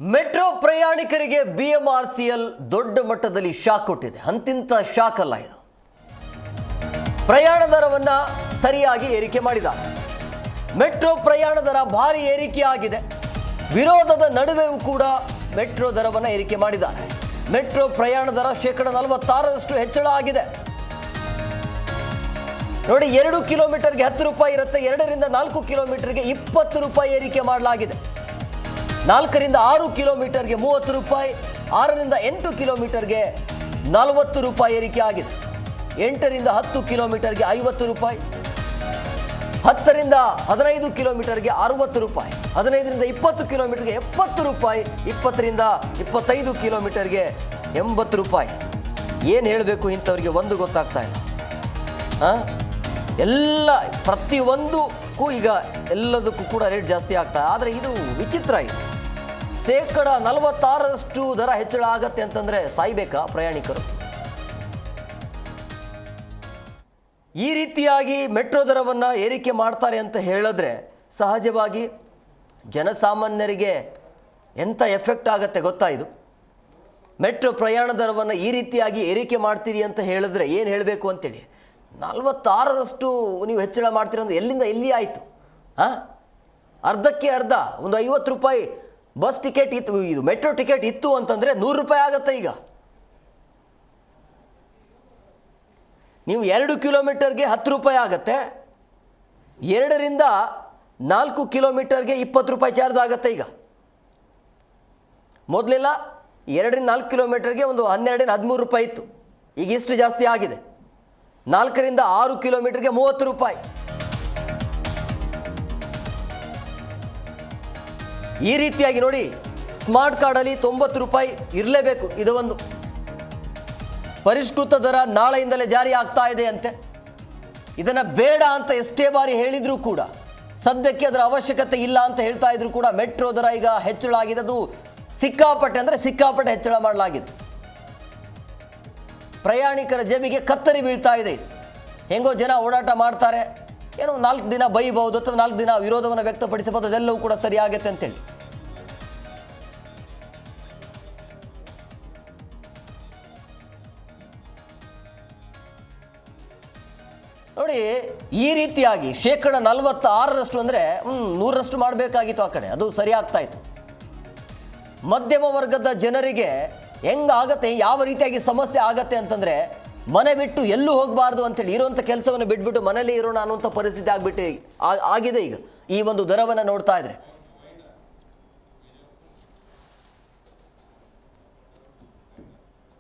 Metro ಪ್ರಯಾಣಿಕರಿಗೆ BMRCL ದೊಡ್ಡ ಮಟ್ಟದಲ್ಲಿ ಶಾಕ್ ಕೊಟ್ಟಿದೆ. ಅಂತಿಂತ ಶಾಕ್ ಅಲ್ಲ ಇದು. ಪ್ರಯಾಣ ದರವನ್ನು ಸರಿಯಾಗಿ ಏರಿಕೆ ಮಾಡಿದ್ದಾರೆ. ಮೆಟ್ರೋ ಪ್ರಯಾಣ ದರ ಭಾರಿ ಏರಿಕೆ ಆಗಿದೆ. ವಿರೋಧದ ನಡುವೆಯೂ ಕೂಡ ಮೆಟ್ರೋ ದರವನ್ನು ಏರಿಕೆ ಮಾಡಿದ್ದಾರೆ. ಮೆಟ್ರೋ ಪ್ರಯಾಣ ದರ 46% ಹೆಚ್ಚಳ ಆಗಿದೆ. ನೋಡಿ, 2 ಕಿಲೋಮೀಟರ್ಗೆ 10 ರೂಪಾಯಿ ಇರುತ್ತೆ. 2 ರಿಂದ 4 ಕಿಲೋಮೀಟರ್ಗೆ 20 ರೂಪಾಯಿ ಏರಿಕೆ ಮಾಡಲಾಗಿದೆ. 4 ರಿಂದ 6 ಕಿಲೋಮೀಟರ್ಗೆ 30 ರೂಪಾಯಿ, 6 ರಿಂದ 8 ಕಿಲೋಮೀಟರ್ಗೆ 40 ರೂಪಾಯಿ ಏರಿಕೆ ಆಗಿದೆ. 8 ರಿಂದ 10 ಕಿಲೋಮೀಟರ್ಗೆ 50 ರೂಪಾಯಿ, 10 ರಿಂದ 15 ಕಿಲೋಮೀಟರ್ಗೆ 60 ರೂಪಾಯಿ, 15 ರಿಂದ 20 ಕಿಲೋಮೀಟರ್ಗೆ 70 ರೂಪಾಯಿ, 20 ರಿಂದ 25 ಕಿಲೋಮೀಟರ್ಗೆ 80 ರೂಪಾಯಿ. ಏನು ಹೇಳಬೇಕು ಇಂಥವ್ರಿಗೆ ಒಂದು ಗೊತ್ತಾಗ್ತಾ ಇಲ್ಲ. ಎಲ್ಲ ಪ್ರತಿಯೊಂದಕ್ಕೂ ಈಗ ಎಲ್ಲದಕ್ಕೂ ಕೂಡ ರೇಟ್ ಜಾಸ್ತಿ ಆಗ್ತಾ. ಆದರೆ ಇದು ವಿಚಿತ್ರ. ಇದು 46% ದರ ಹೆಚ್ಚಳ ಆಗತ್ತೆ ಅಂತಂದರೆ ಸಾಯ್ಬೇಕಾ ಪ್ರಯಾಣಿಕರು? ಈ ರೀತಿಯಾಗಿ ಮೆಟ್ರೋ ದರವನ್ನು ಏರಿಕೆ ಮಾಡ್ತಾರೆ ಅಂತ ಹೇಳಿದ್ರೆ ಸಹಜವಾಗಿ ಜನಸಾಮಾನ್ಯರಿಗೆ ಎಂಥ ಎಫೆಕ್ಟ್ ಆಗುತ್ತೆ ಗೊತ್ತಾ? ಇದು ಮೆಟ್ರೋ ಪ್ರಯಾಣ ದರವನ್ನು ಈ ರೀತಿಯಾಗಿ ಏರಿಕೆ ಮಾಡ್ತೀರಿ ಅಂತ ಹೇಳಿದ್ರೆ ಏನು ಹೇಳಬೇಕು ಅಂತೇಳಿ. 46% ನೀವು ಹೆಚ್ಚಳ ಮಾಡ್ತೀರ ಅಂದ್ರೆ ಎಲ್ಲಿಂದ ಎಲ್ಲಿ ಆಯಿತು? ಅರ್ಧಕ್ಕೆ ಅರ್ಧ, ಒಂದು 50 ರೂಪಾಯಿ ಬಸ್ ಟಿಕೆಟ್ ಇತ್ತು, ಇದು ಮೆಟ್ರೋ ಟಿಕೆಟ್ ಇತ್ತು ಅಂತಂದರೆ 100 ರೂಪಾಯಿ ಆಗುತ್ತೆ. ಈಗ ನೀವು 2 ಕಿಲೋಮೀಟರ್ಗೆ 10 ರೂಪಾಯಿ ಆಗುತ್ತೆ. 2 ರಿಂದ 4 ಕಿಲೋಮೀಟರ್ಗೆ 20 ರೂಪಾಯಿ ಚಾರ್ಜ್ ಆಗುತ್ತೆ. ಈಗ ಮೊದಲೆಲ್ಲ 2 ರಿಂದ 4 ಕಿಲೋಮೀಟರ್ಗೆ ಒಂದು 12 ರಿಂದ 13 ರೂಪಾಯಿ ಇತ್ತು. ಈಗ ಇಷ್ಟು ಜಾಸ್ತಿ ಆಗಿದೆ. 4 ರಿಂದ 6 ಕಿಲೋಮೀಟರ್ಗೆ 30 ರೂಪಾಯಿ. ಈ ರೀತಿಯಾಗಿ ನೋಡಿ, ಸ್ಮಾರ್ಟ್ ಕಾರ್ಡಲ್ಲಿ 90 ರೂಪಾಯಿ ಇರಲೇಬೇಕು. ಇದು ಒಂದು ಪರಿಷ್ಕೃತ ದರ ನಾಳೆಯಿಂದಲೇ ಜಾರಿ ಆಗ್ತಾ ಇದೆ ಅಂತೆ. ಇದನ್ನು ಬೇಡ ಅಂತ ಎಷ್ಟೇ ಬಾರಿ ಹೇಳಿದರೂ ಕೂಡ, ಸದ್ಯಕ್ಕೆ ಅದರ ಅವಶ್ಯಕತೆ ಇಲ್ಲ ಅಂತ ಹೇಳ್ತಾ ಇದ್ರು ಕೂಡ, ಮೆಟ್ರೋ ದರ ಈಗ ಹೆಚ್ಚಳ ಆಗಿದೆ. ಅದು ಸಿಕ್ಕಾಪಟ್ಟೆ ಅಂದರೆ ಸಿಕ್ಕಾಪಟ್ಟೆ ಹೆಚ್ಚಳ ಮಾಡಲಾಗಿದೆ. ಪ್ರಯಾಣಿಕರ ಜೇಬಿಗೆ ಕತ್ತರಿ ಬೀಳ್ತಾ ಇದೆ. ಇದು ಹೆಂಗೋ ಜನ ಓಡಾಟ ಮಾಡ್ತಾರೆ, ಏನೋ 4 ದಿನ ಬೈಬಹುದು ಅಥವಾ 4 ದಿನ ವಿರೋಧವನ್ನು ವ್ಯಕ್ತಪಡಿಸಬಹುದು, ಅದೆಲ್ಲವೂ ಕೂಡ ಸರಿ ಆಗುತ್ತೆ ಅಂತೇಳಿ. ನೋಡಿ, ಈ ರೀತಿಯಾಗಿ 46% ಅಂದರೆ 100% ಮಾಡಬೇಕಾಗಿತ್ತು ಆ ಕಡೆ, ಅದು ಸರಿ ಆಗ್ತಾ ಇತ್ತು. ಮಧ್ಯಮ ವರ್ಗದ ಜನರಿಗೆ ಹೆಂಗಾಗತ್ತೆ, ಯಾವ ರೀತಿಯಾಗಿ ಸಮಸ್ಯೆ ಆಗತ್ತೆ ಅಂತಂದರೆ, ಮನೆ ಬಿಟ್ಟು ಎಲ್ಲೂ ಹೋಗಬಾರ್ದು ಅಂತೇಳಿ ಇರುವಂಥ ಕೆಲಸವನ್ನು ಬಿಟ್ಬಿಟ್ಟು ಮನೇಲಿ ಇರೋಣ ಅನ್ನುವಂಥ ಪರಿಸ್ಥಿತಿ ಆಗಿದೆ ಈಗ ಈ ಒಂದು ದರವನ್ನು ನೋಡ್ತಾ ಇದ್ರೆ.